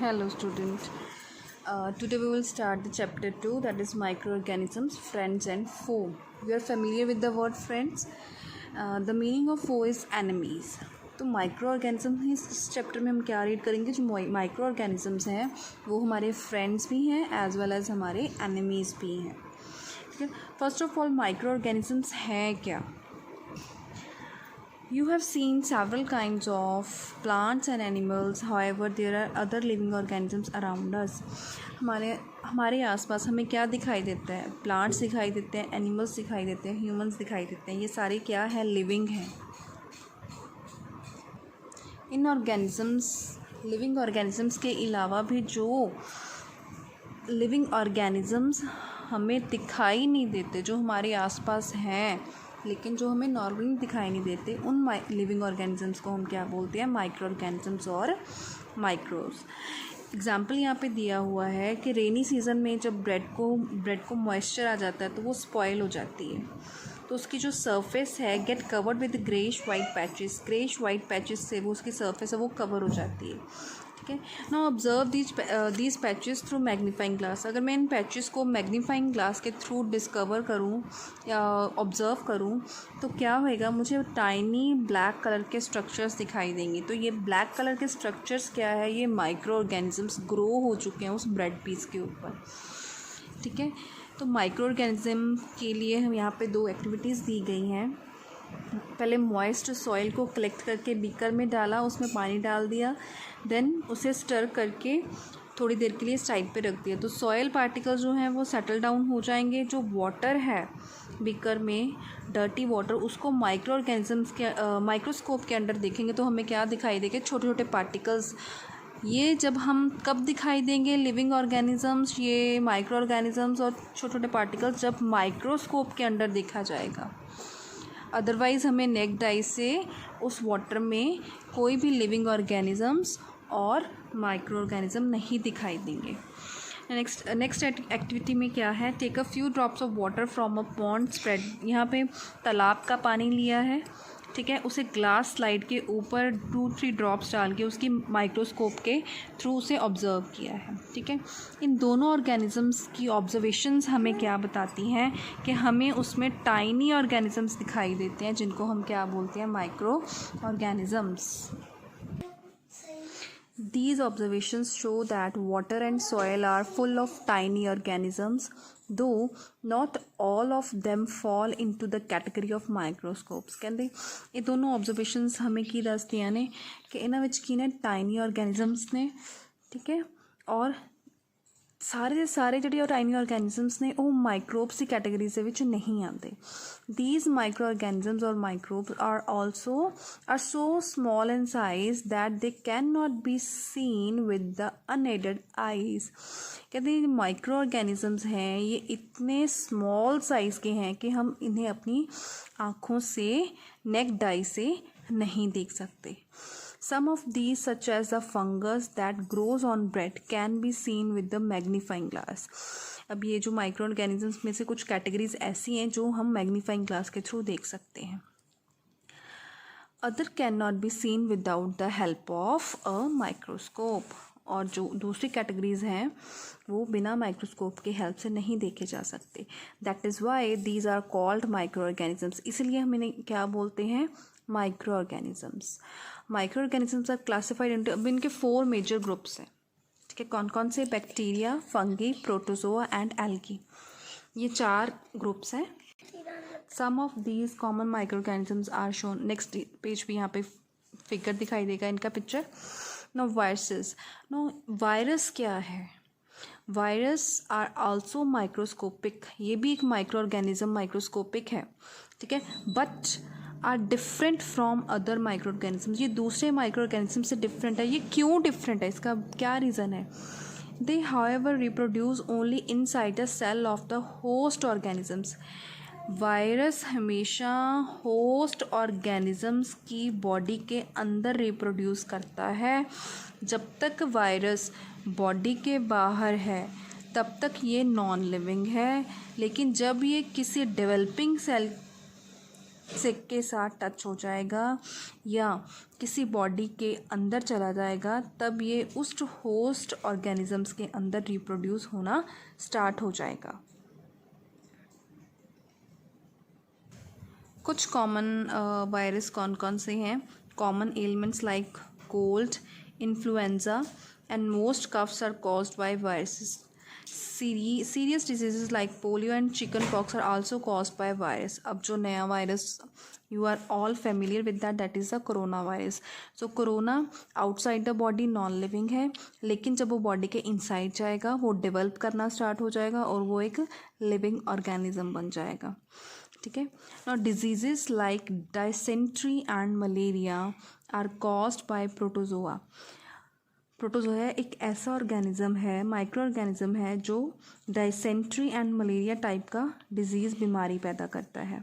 Hello student. Today we will start the chapter 2, that is microorganisms, friends and foe. You are familiar with the word friends. The meaning of foe is enemies. तो micro organism इस chapter में हम क्या read करेंगे। जो micro organisms हैं वो हमारे फ्रेंड्स भी हैं एज वेल एज हमारे एनिमीज़ भी हैं। ठीक है, first of all micro organisms हैं क्या। You have seen several kinds of plants and animals. However, there are other living organisms around us. हमारे आसपास हमें क्या दिखाई देता है। प्लांट्स दिखाई देते हैं, एनिमल्स दिखाई देते हैं, ह्यूमंस दिखाई देते हैं। ये सारे क्या है, लिविंग हैं। इन लिविंग ऑर्गेनिजम्स के अलावा भी जो लिविंग ऑर्गेनिजम्स हमें दिखाई नहीं देते, जो हमारे आसपास हैं लेकिन जो हमें नॉर्मली दिखाई नहीं देते, उन लिविंग ऑर्गेनिजम्स को हम क्या बोलते हैं, माइक्रो ऑर्गेनिजम्स और माइक्रोब्स। एग्जाम्पल यहाँ पे दिया हुआ है कि रेनी सीज़न में जब ब्रेड को मॉइस्चर आ जाता है तो वो स्पॉइल हो जाती है, तो उसकी जो सरफेस है get covered with greyish white patches से वो उसकी सरफेस है वो कवर हो जाती है। ठीक है, now observe these patches through magnifying glass. अगर मैं इन पैचेस को मैग्नीफाइंग ग्लास के थ्रू डिस्कवर करूँ या ऑब्ज़र्व करूँ तो क्या होएगा, मुझे टाइनी ब्लैक कलर के स्ट्रक्चर्स दिखाई देंगे। तो ये ब्लैक कलर के स्ट्रक्चर्स क्या है, ये माइक्रो ऑर्गेनिजम्स ग्रो हो चुके हैं उस ब्रेड पीस के ऊपर। ठीक है, तो माइक्रो ऑर्गेनिज्म के लिए हम यहाँ पे 2 एक्टिविटीज़ दी गई हैं। पहले मॉइस्ट सॉइल को कलेक्ट करके बीकर में डाला, उसमें पानी डाल दिया, देन उसे स्टर करके थोड़ी देर के लिए साइड पे रख दिया। तो सॉइल पार्टिकल्स जो हैं वो सेटल डाउन हो जाएंगे। जो वाटर है बीकर में, डर्टी वाटर, उसको माइक्रो ऑर्गेनिजम्स के माइक्रोस्कोप के अंडर देखेंगे तो हमें क्या दिखाई देंगे, छोटे छोटे पार्टिकल्स। ये जब हम कब दिखाई देंगे, लिविंग ऑर्गेनिजम्स, ये माइक्रो ऑर्गेनिजम्स और छोटे छोटे पार्टिकल्स जब माइक्रोस्कोप के अंडर देखा जाएगा। अदरवाइज़ हमें नेक्ड आई से उस वाटर में कोई भी लिविंग ऑर्गेनिजम्स और माइक्रो ऑर्गेनिज्म नहीं दिखाई देंगे। नेक्स्ट एक्टिविटी में क्या है, take a few drops of water from a pond spread. यहाँ पे तालाब का पानी लिया है, ठीक है, उसे ग्लास स्लाइड के ऊपर 2-3 ड्रॉप्स डाल के उसकी माइक्रोस्कोप के थ्रू उसे ऑब्ज़र्व किया है। ठीक है, इन दोनों ऑर्गेनिजम्स की ऑब्जर्वेशंस हमें क्या बताती हैं कि हमें उसमें टाइनी ऑर्गेनिजम्स दिखाई देते हैं जिनको हम क्या बोलते हैं, micro organisms. These observations show that water and soil are full of tiny organisms, though not all of them fall into the category of microscopes। ਕਹਿੰਦੇ ਇਹ ਦੋਨੋਂ observations ਹमें ਕੀ ਦੱਸਦੀਆਂ ਨੇ ਕਿ ਇਹਨਾਂ ਵਿੱਚ ਕੀ ਨੇ, tiny organisms ਨੇ। ठीक है, और ਸਾਰੇ ਦੇ ਸਾਰੇ ਜਿਹੜੇ ਟਾਈਨੀ ਔਰਗੈਨਿਜ਼ਮਸ ਨੇ ਉਹ ਮਾਈਕਰੋਬਸ ਦੀ ਕੈਟਾਗਰੀਜ਼ ਦੇ ਵਿੱਚ ਨਹੀਂ ਆਉਂਦੇ। These microorganisms or microbes are so small in size that they cannot be seen with the unaided eyes। कहते हैं माइक्रो ऑर्गेनिजम्स हैं, ये इतने स्मॉल साइज़ के हैं कि हम इन्हें अपनी आँखों से, नेक्ड आई से नहीं देख सकते। Some of these, such as the fungus that grows on bread, can be seen with the magnifying glass। अब ये जो माइक्रो ऑर्गेनिजम्स में से कुछ कैटेगरीज ऐसी हैं जो हम मैग्नीफाइंग ग्लास के थ्रू देख सकते हैं। Other can not be seen without the help of a microscope. और जो दूसरी कैटेगरीज हैं वो बिना माइक्रोस्कोप के हेल्प से नहीं देखे जा सकते। That is why these are called micro organisms. इसलिए हम इन्हें क्या बोलते हैं, micro organisms. Micro organisms are classified into, अब इनके 4 मेजर ग्रुप्स हैं। ठीक है, कौन कौन से, bacteria, fungi, protozoa and algae, ये 4 ग्रुप्स हैं। Some of these common micro organisms are shown. Next page पे यहाँ पे फिगर दिखाई देगा इनका picture. No viruses. No virus क्या है, वायरस आर आल्सो माइक्रोस्कोपिक। ये भी एक माइक्रो ऑर्गेनिज्म माइक्रोस्कोपिक है। ठीक है, but are different from other micro organisms. ये दूसरे माइक्रो ऑर्गेनिज्म से डिफरेंट है। ये क्यों डिफरेंट है, इसका क्या रीज़न है। They however reproduce only inside the cell of the host organisms. Virus हमेशा होस्ट ऑर्गेनिजम्स की बॉडी के अंदर रिप्रोड्यूस करता है। जब तक वायरस बॉडी के बाहर है तब तक ये नॉन लिविंग है, लेकिन जब ये किसी डेवलपिंग सेल सेक के साथ टच हो जाएगा या किसी बॉडी के अंदर चला जाएगा, तब ये उस होस्ट ऑर्गेनिजम्स के अंदर रिप्रोड्यूस होना स्टार्ट हो जाएगा। कुछ कॉमन वायरस कौन कौन से हैं? Common elements like cold, influenza and most coughs are caused by viruses. Serious diseases like polio and chicken pox are also caused by virus. अब जो नया virus, you are all familiar with that is the corona virus. So corona outside the body non living है, लेकिन जब वो body के inside जाएगा वो डेवलप करना स्टार्ट हो जाएगा और वो एक लिविंग ऑर्गेनिज्म बन जाएगा। ठीक है। Now diseases like dysentery and malaria are caused by protozoa. Protozoa एक ऐसा ऑर्गेनिज्म है, माइक्रो ऑर्गेनिज्म है, जो डायसेंट्री एंड मलेरिया टाइप का डिजीज़ बीमारी पैदा करता है।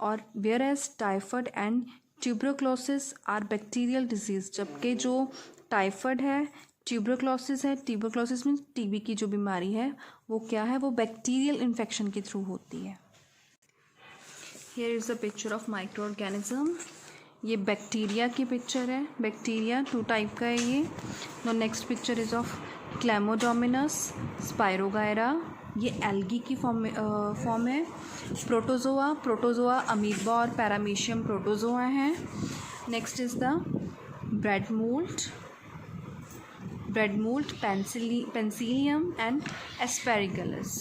और whereas typhoid and tuberculosis are bacterial disease, जबकि जो टाइफाइड है, ट्यूबरक्लोसिस है, ट्यूबरक्लोसिस मीन्स टीबी की जो बीमारी है वो क्या है, वो बैक्टीरियल इन्फेक्शन के थ्रू होती है। Here is the picture of micro organism. ये बैक्टीरिया की पिक्चर है। बैक्टीरिया 2 टाइप का है ये। No next picture is of chlamydomonas, spirogyra, ये एल्गी की फॉर्म है। प्रोटोजोआ अमीबा और पैरामीशियम प्रोटोजोआ हैं। Next is the bread mould, penicillium and aspergillus.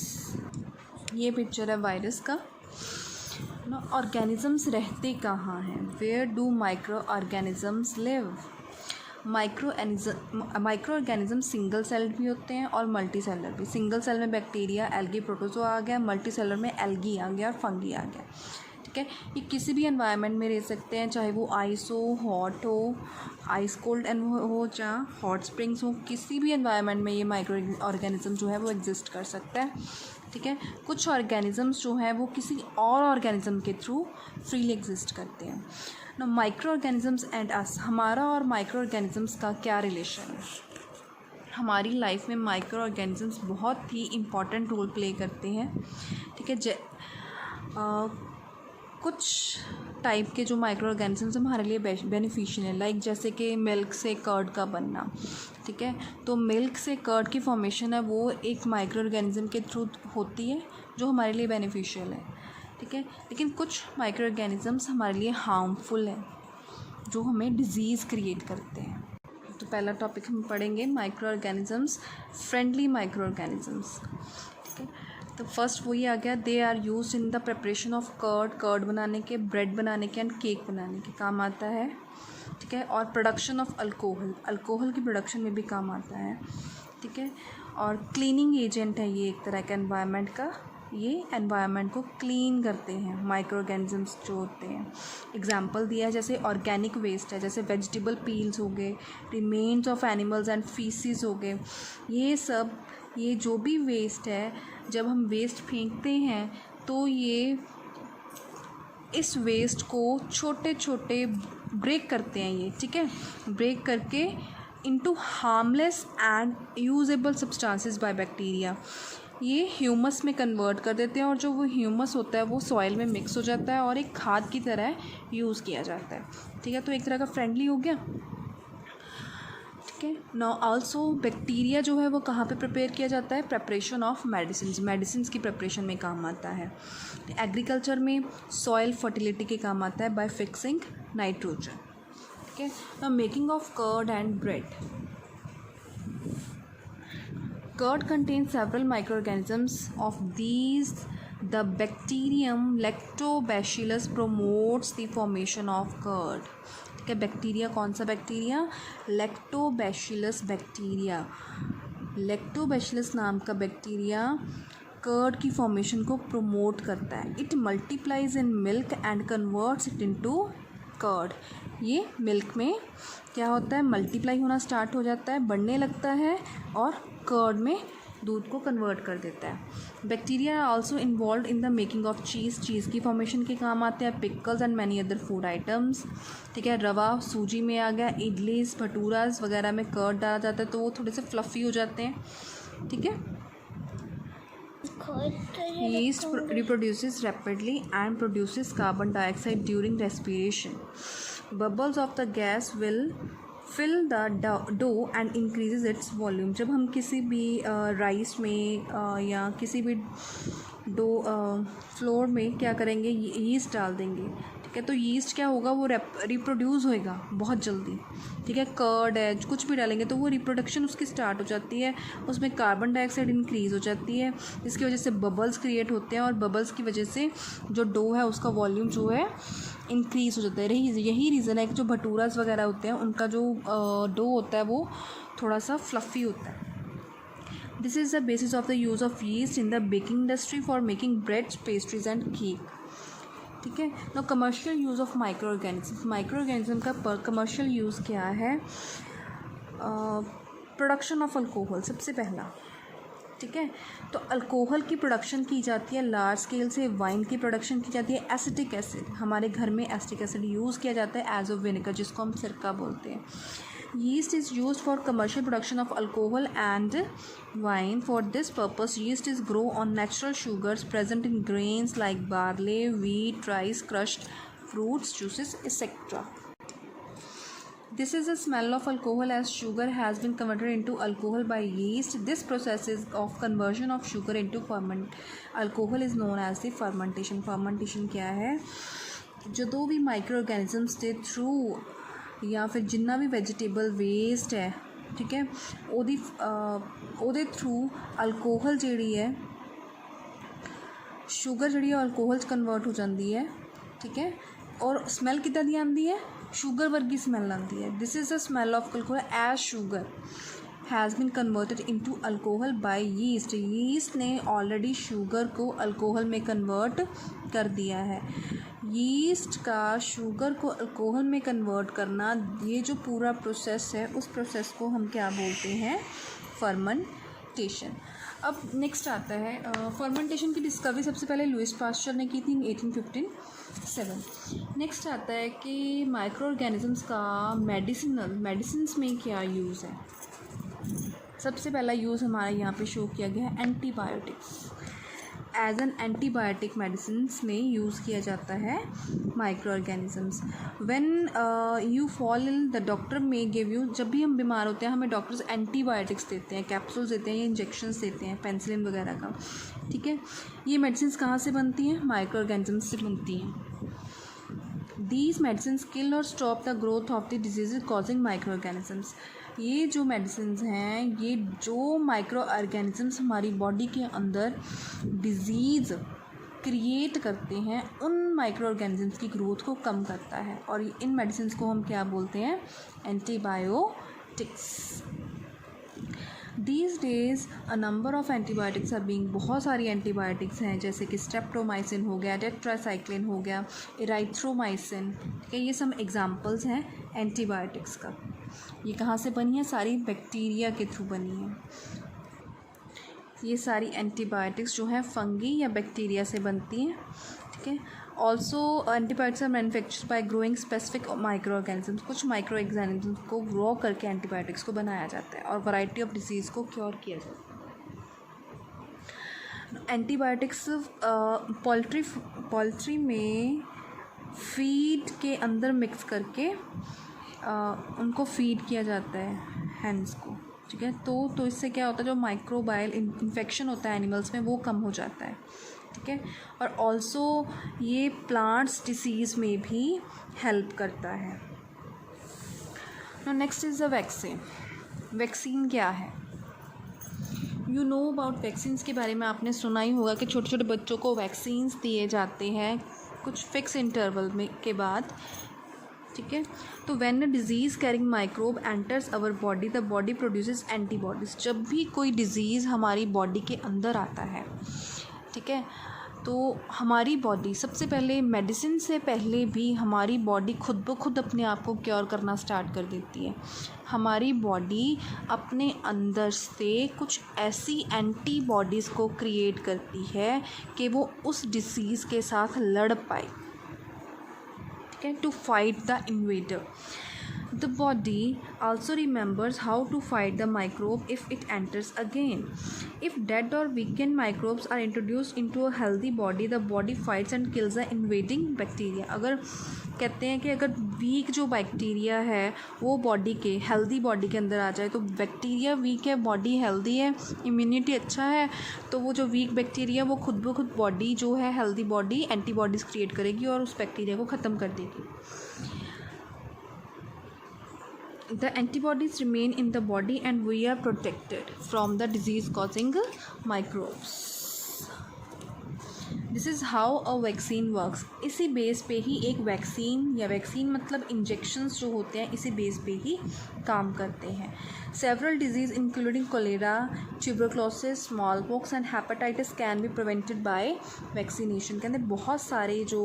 ये पिक्चर है वायरस का। ऑर्गेनिजम्स रहते कहाँ हैं? Where do micro organisms live? Micro organism single celled भी होते हैं और मल्टी सेलर भी। सिंगल सेल में बैक्टीरिया, एल्गी, प्रोटोजोआ आ गया, मल्टी सेलर में एल्गी आ गया और फंगी आ गया। ठीक है। ये किसी भी एनवायरनमेंट में रह सकते हैं, चाहे वो आइस हो, हॉट हो, आइस कोल्ड हो, चाहे हॉट स्प्रिंग्स हो, किसी भी एनवायरनमेंट में ये माइक्रो ऑर्गेनिज्म जो है वो एग्जिस्ट कर सकता है। ठीक है। कुछ ऑर्गेनिजम्स जो हैं वो किसी और ऑर्गेनिज्म के थ्रू फ्रीली एग्जिस्ट करते हैं। ना माइक्रो ऑर्गेनिजम्स एंड अस, हमारा और माइक्रो ऑर्गेनिजम्स का क्या रिलेशन है? हमारी लाइफ में माइक्रो ऑर्गेनिजम्स बहुत ही इम्पॉर्टेंट रोल प्ले करते हैं। ठीक है। कुछ टाइप के जो माइक्रो ऑर्गेनिजम्स हमारे लिए बेनिफिशियल है, लाइक जैसे कि मिल्क से कर्ड का बनना। ठीक है। तो मिल्क से कर्ड की फॉर्मेशन है वो एक माइक्रो ऑर्गेनिज्म के थ्रू होती है जो हमारे लिए बेनिफिशियल है। ठीक है। लेकिन कुछ माइक्रो ऑर्गेनिजम्स हमारे लिए हार्मफुल हैं जो हमें डिजीज़ क्रिएट करते हैं। तो पहला टॉपिक हम पढ़ेंगे micro organisms, friendly micro organisms. ठीक है। तो फर्स्ट वही आ गया, they are use in the preparation of curd बनाने के, ब्रेड बनाने के एंड केक बनाने के काम आता है। ठीक है। और प्रोडक्शन ऑफ अल्कोहल की प्रोडक्शन में भी काम आता है। ठीक है। और क्लीनिंग एजेंट है ये एक तरह का एनवायरनमेंट का, ये एनवायरनमेंट को क्लीन करते हैं माइक्रो ऑर्गेनिजम्स जो होते हैं। एग्जाम्पल दिया है जैसे ऑर्गेनिक वेस्ट है, जैसे वेजिटेबल पील्स हो गए, remains of animals and faeces हो गए। ये जो भी वेस्ट है, जब हम वेस्ट फेंकते हैं तो ये इस वेस्ट को छोटे छोटे ब्रेक करते हैं ये। ठीक है। ब्रेक करके into harmless and usable substances by bacteria, ये ह्यूमस में कन्वर्ट कर देते हैं और जो वो ह्यूमस होता है वो सॉइल में मिक्स हो जाता है और एक खाद की तरह यूज़ किया जाता है। ठीक है। तो एक तरह का फ्रेंडली हो गया। ठीक है। नाउ आल्सो बैक्टीरिया जो है वो कहाँ पे प्रिपेयर किया जाता है? प्रेपरेशन ऑफ मेडिसिन की प्रिपरेशन में काम आता है। एग्रीकल्चर में सॉइल फर्टिलिटी के काम आता है बाय फिक्सिंग नाइट्रोजन। ठीक है। Now making of curd and bread. Curd contains several microorganisms. Of these, the bacterium Lactobacillus promotes the formation of curd. ठीक है। बैक्टीरिया कौन सा बैक्टीरिया? लैक्टोबैशिलस बैक्टीरिया। लैक्टोबैशिलस नाम का बैक्टीरिया कर्ड की फॉर्मेशन को प्रोमोट करता है। It multiplies in milk and converts it into curd. ये मिल्क में क्या होता है? मल्टीप्लाई होना स्टार्ट हो जाता है, बढ़ने लगता है और कर्ड में दूध को कन्वर्ट कर देता है। Bacteria are also involved in the making of cheese की फॉर्मेशन के काम आते हैं। Pickles and many other food items. ठीक है। रवा सूजी में आ गया, इडलीज भटूरास वगैरह में कर्ड डाला जाता है तो वो थोड़े से फ्लफ़ी हो जाते हैं। ठीक है। Yeast reproduces rapidly and produces carbon dioxide during respiration. Bubbles of the gas will fill the dough and increases its volume. जब हम किसी भी राइस में या किसी भी डो फ्लोर में क्या करेंगे, यीस्ट डाल देंगे, ठीक है, तो यीस्ट क्या होगा, वो रिप्रोड्यूस होएगा बहुत जल्दी, ठीक है, कर्ड है, कुछ भी डालेंगे तो वो रिप्रोडक्शन उसकी स्टार्ट हो जाती है, उसमें कार्बन डाइऑक्साइड इंक्रीज़ हो जाती है, जिसकी वजह से बबल्स क्रिएट होते हैं और बबल्स की वजह से जो डो है उसका वॉल्यूम जो है इंक्रीज़ हो जाता है। यही रीज़न है कि जो भटूरास वगैरह होते हैं उनका जो डो होता है वो थोड़ा सा फ्लफ़ी होता है। This is the basis of the use of yeast in the baking industry for making breads, pastries and cake, ठीक है। Now commercial use of micro organism. Micro organism का कमर्शियल यूज़ क्या है? प्रोडक्शन ऑफ अल्कोहल सबसे पहला, ठीक है, तो अल्कोहल की प्रोडक्शन की जाती है लार्ज स्केल से। वाइन की प्रोडक्शन की जाती है। एसिटिक एसिड, हमारे घर में एसिटिक एसिड यूज़ किया जाता है एज अ विनेगर, जिसको हम सिरका बोलते हैं। Yeast is used for commercial production of alcohol and wine. For this purpose, yeast is grown on natural sugars present in grains like barley, wheat, rice, crushed fruits, juices, etc. This is the smell of alcohol as sugar has been converted into alcohol by yeast. This process is of conversion of sugar into alcohol is known as the fermentation. Fermentation क्या है? जो भी micro organisms के through या फिर जिन्ना भी vegetable waste है, ठीक है, ਉਹਦੇ ਥਰੂ ਅਲਕੋਹਲ ਜਿਹੜੀ ਹੈ, ਸ਼ੂਗਰ ਜਿਹੜੀ ਹੈ ਅਲਕੋਹਲ 'ਚ ਕਨਵਰਟ ਹੋ ਜਾਂਦੀ ਹੈ, ਠੀਕ ਹੈ, ਔਰ ਸਮੈਲ ਕਿੱਦਾਂ ਦੀ ਆਉਂਦੀ ਹੈ? ਸ਼ੂਗਰ ਵਰਗੀ ਸਮੈਲ ਆਉਂਦੀ ਹੈ। This is the smell of alcohol as sugar has been converted into alcohol by yeast. Yeast ने ऑलरेडी शुगर को अल्कोहल में कन्वर्ट कर दिया है। यीस्ट का शुगर को अल्कोहल में कन्वर्ट करना, ये जो पूरा प्रोसेस है, उस प्रोसेस को हम क्या बोलते हैं? फर्मेंटेशन। अब नेक्स्ट आता है फर्मेंटेशन की डिस्कवरी सबसे पहले लुइस पास्चर ने की थी 1857। नेक्स्ट आता है कि माइक्रो ऑर्गेनिजम्स का मेडिसिन्स में क्या यूज़ है। सबसे पहला यूज़ हमारा यहाँ पे शो किया गया है antibiotics. As an antibiotic medicines में यूज़ किया जाता है micro organisms. When you fall in, the doctor may give you, जब भी हम बीमार होते हैं हमें डॉक्टर्स एंटीबायोटिक्स देते हैं, कैप्सूल्स देते हैं या इंजेक्शंस देते हैं, पेनिसिलिन वगैरह का, ठीक है। ये मेडिसिन्स कहाँ से बनती हैं? माइक्रो ऑर्गेनिजम्स से बनती हैं। दीज मेडिसिन्स किल और stop the growth of the disease causing micro organisms. ये जो मेडिसिन्स हैं, ये जो माइक्रो ऑर्गेनिजम्स हमारी बॉडी के अंदर डिजीज़ क्रिएट करते हैं, उन माइक्रो ऑर्गेनिजम्स की ग्रोथ को कम करता है, और इन मेडिसिन्स को हम क्या बोलते हैं? Antibiotics. These days a number of antibiotics are being, बहुत सारी एंटीबायोटिक्स हैं, जैसे कि स्ट्रेप्टोमाइसिन हो गया, टेट्रासाइक्लिन हो गया, इराइथ्रोमाइसिन, ठीक है, ये सब एग्जाम्पल्स हैं एंटीबायोटिक्स का। ये कहाँ से बनी है? सारी बैक्टीरिया के थ्रू बनी है। ये सारी एंटीबायोटिक्स जो हैं फंगी या बैक्टीरिया से बनती हैं, ठीक है। Also antibiotics are manufactured by growing specific micro organisms. कुछ माइक्रो ऑर्गेनिजम्स को ग्रो करके एंटीबायोटिक्स को बनाया जाता है और वैरायटी ऑफ डिजीज़ को क्योर किया जाता है। एंटीबायोटिक्स पोल्ट्री में फीड के अंदर मिक्स करके उनको फीड किया जाता है, हैंड्स को, ठीक है। तो इससे क्या होता है? जो माइक्रोबायल इन्फेक्शन होता है एनिमल्स में, वो कम हो जाता है, ठीक है। और ऑल्सो ये प्लांट्स डिसीज़ में भी हेल्प करता है। Now next is the vaccine. Vaccine क्या है? यू नो अबाउट वैक्सीन्स के बारे में आपने सुना ही होगा कि छोटे छोटे बच्चों को वैक्सीन्स दिए जाते हैं कुछ फिक्स इंटरवल में के बाद, ठीक है। तो when a disease carrying microbe enters our body, the body produces antibodies. जब भी कोई डिजीज़ हमारी बॉडी के अंदर आता है, ठीक है, तो हमारी बॉडी सबसे पहले, मेडिसिन से पहले भी हमारी बॉडी खुद ब खुद अपने आप को क्योर करना स्टार्ट कर देती है। हमारी बॉडी अपने अंदर से कुछ ऐसी एंटीबॉडीज़ को क्रिएट करती है कि वो उस डिसीज़ के साथ लड़ पाए, ठीक है, to fight the invader. The body also remembers how to fight the microbe if it enters again. If dead or weakened microbes are introduced into a healthy body, the body fights and kills the invading bacteria. अगर कहते हैं कि अगर week जो bacteria है वो body के healthy body के अंदर आ जाए, तो बैक्टीरिया वीक है, बॉडी हेल्दी है, इम्यूनिटी अच्छा है, तो वो जो वीक बैक्टीरिया वो खुद ब खुद बॉडी जो है हेल्दी बॉडी एंटीबॉडीज़ क्रिएट करेगी और उस बैक्टीरिया को ख़त्म कर देगी. The antibodies remain in the body and we are protected from the disease causing microbes. This is how a vaccine works. इसी बेस पे ही एक वैक्सीन या वैक्सीन मतलब इंजेक्शंस जो होते हैं इसी बेस पे ही काम करते हैं. Several diseases including cholera, tuberculosis, smallpox and hepatitis can be prevented by vaccination. कहते हैं बहुत सारे जो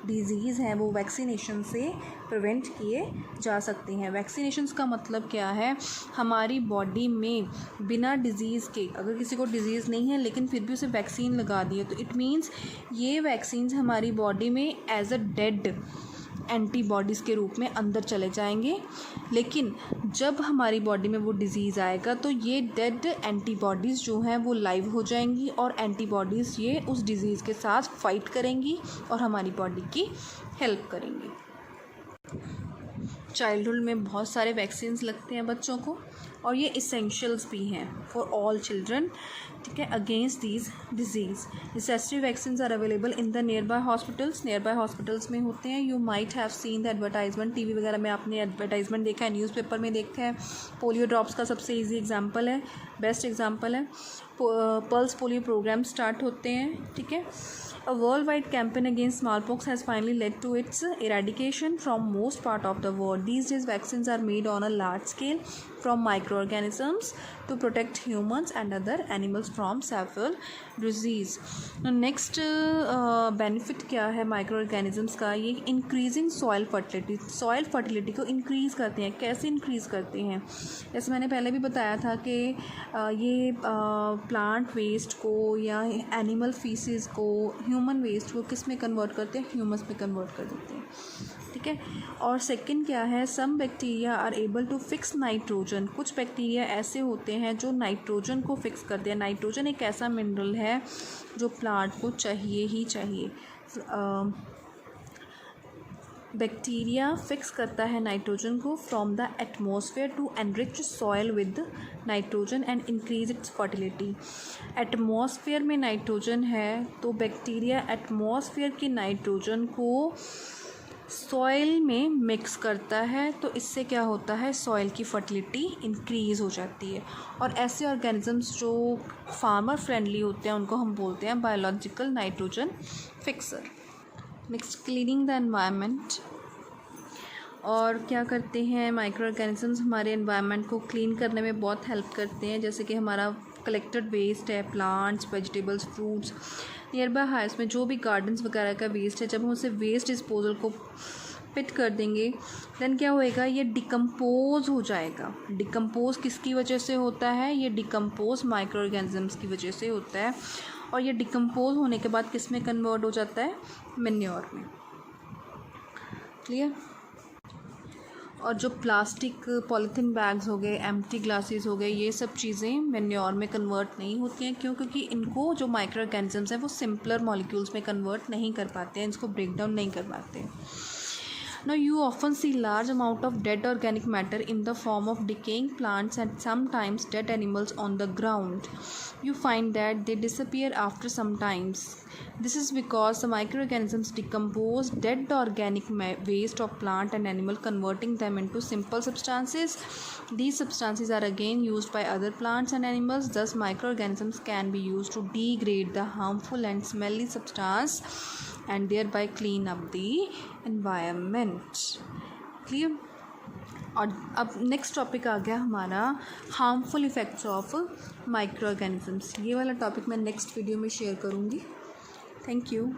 डिजीज़ हैं वो वैक्सीनेशन से प्रिवेंट किए जा सकते हैं. वैक्सीनेशंस का मतलब क्या है, हमारी बॉडी में बिना डिज़ीज़ के, अगर किसी को डिज़ीज़ नहीं है लेकिन फिर भी उसे वैक्सीन लगा दी है, तो इट मीन्स ये वैक्सीन्स हमारी बॉडी में एज अ डेड एंटीबॉडीज़ के रूप में अंदर चले जाएंगे. लेकिन जब हमारी बॉडी में वो डिज़ीज़ आएगा तो ये डेड एंटीबॉडीज़ जो हैं वो लाइव हो जाएंगी और एंटीबॉडीज़ ये उस डिज़ीज़ के साथ फाइट करेंगी और हमारी बॉडी की हेल्प करेंगी. चाइल्डहुड में बहुत सारे वैक्सीन्स लगते हैं बच्चों को और ये इसेंशियल्स भी हैं फॉर ऑल चिल्ड्रन, ठीक है, against these disease. Necessary vaccines are available in the nearby hospitals. Nearby hospitals में होते हैं. You might have seen the advertisement, TV वगैरह में आपने एडवर्टाइजमेंट देखा है, न्यूज़पेपर में देखा है. पोलियो ड्रॉप्स का सबसे ईजी एग्जाम्पल है, बेस्ट एग्जाम्पल है. पल्स पोलियो प्रोग्राम स्टार्ट होते हैं, ठीक है. A worldwide campaign against smallpox has finally led to its eradication from most part of the world. These days, vaccines are made on a large scale from microorganisms to protect humans and other animals from several disease. Now, next benefit क्या है microorganisms का, ये increasing soil fertility. Soil fertility को increase करते हैं. कैसे increase करते हैं, जैसे मैंने पहले भी बताया था कि ये प्लांट वेस्ट को या एनिमल फीसिस को, ह्यूमन वेस्ट को किस में कन्वर्ट करते हैं, ह्यूमस में कन्वर्ट कर देते हैं, ठीक है. और सेकंड क्या है, some bacteria are able to fix nitrogen. कुछ बैक्टीरिया ऐसे होते हैं जो नाइट्रोजन को फिक्स करते हैं. नाइट्रोजन एक ऐसा मिनरल है जो प्लांट को चाहिए ही चाहिए. बैक्टीरिया फिक्स करता है नाइट्रोजन को from the atmosphere to enrich soil with nitrogen and increase its fertility. Atmosphere में नाइट्रोजन है तो बैक्टीरिया एटमॉस्फेयर की नाइट्रोजन को सॉइल में मिक्स करता है, तो इससे क्या होता है, सॉइल की फर्टिलिटी इंक्रीज़ हो जाती है. और ऐसे ऑर्गेनिजम्स जो फार्मर फ्रेंडली होते हैं उनको हम बोलते हैं biological nitrogen fixer. Next, cleaning the environment. और क्या करते हैं माइक्रो ऑर्गेनिजम्स, हमारे एनवायरनमेंट को क्लीन करने में बहुत हेल्प करते हैं. जैसे कि हमारा कलेक्टेड वेस्ट है, plants, vegetables, fruits, near by house में जो भी गार्डन्स वगैरह का वेस्ट है, जब हम उसे वेस्ट डिस्पोजल को पिट कर देंगे देन क्या होएगा, ये डिकम्पोज हो जाएगा. डिकम्पोज किसकी वजह से होता है, ये डिकम्पोज माइक्रो ऑर्गेनिजम्स की वजह से होता है. और ये डिकम्पोज होने के बाद किस में कन्वर्ट हो जाता है, मैन्योर में. क्लियर. और जो प्लास्टिक पॉलीथीन बैग्स हो गए, एम्प्टी ग्लासेस हो गए, ये सब चीज़ें मैन्योर में कन्वर्ट नहीं होती हैं. क्यों? क्योंकि इनको जो माइक्रो ऑर्गेनिजम्स हैं वो सिंपलर मॉलिक्यूल्स में कन्वर्ट नहीं कर पाते हैं, इसको ब्रेक डाउन नहीं कर पाते हैं. Now you often see large amount of dead organic matter in the form of decaying plants and sometimes dead animals on the ground. You find that they disappear after some times. This is because the microorganisms decompose dead organic waste of plant and animal, converting them into simple substances. These substances are again used by other plants and animals. Thus, microorganisms can be used to degrade the harmful and smelly substance and thereby clean up the environment. Clear? और अब next topic आ गया हमारा harmful effects of micro organisms. ये वाला topic मैं next video में share करूँगी. Thank you.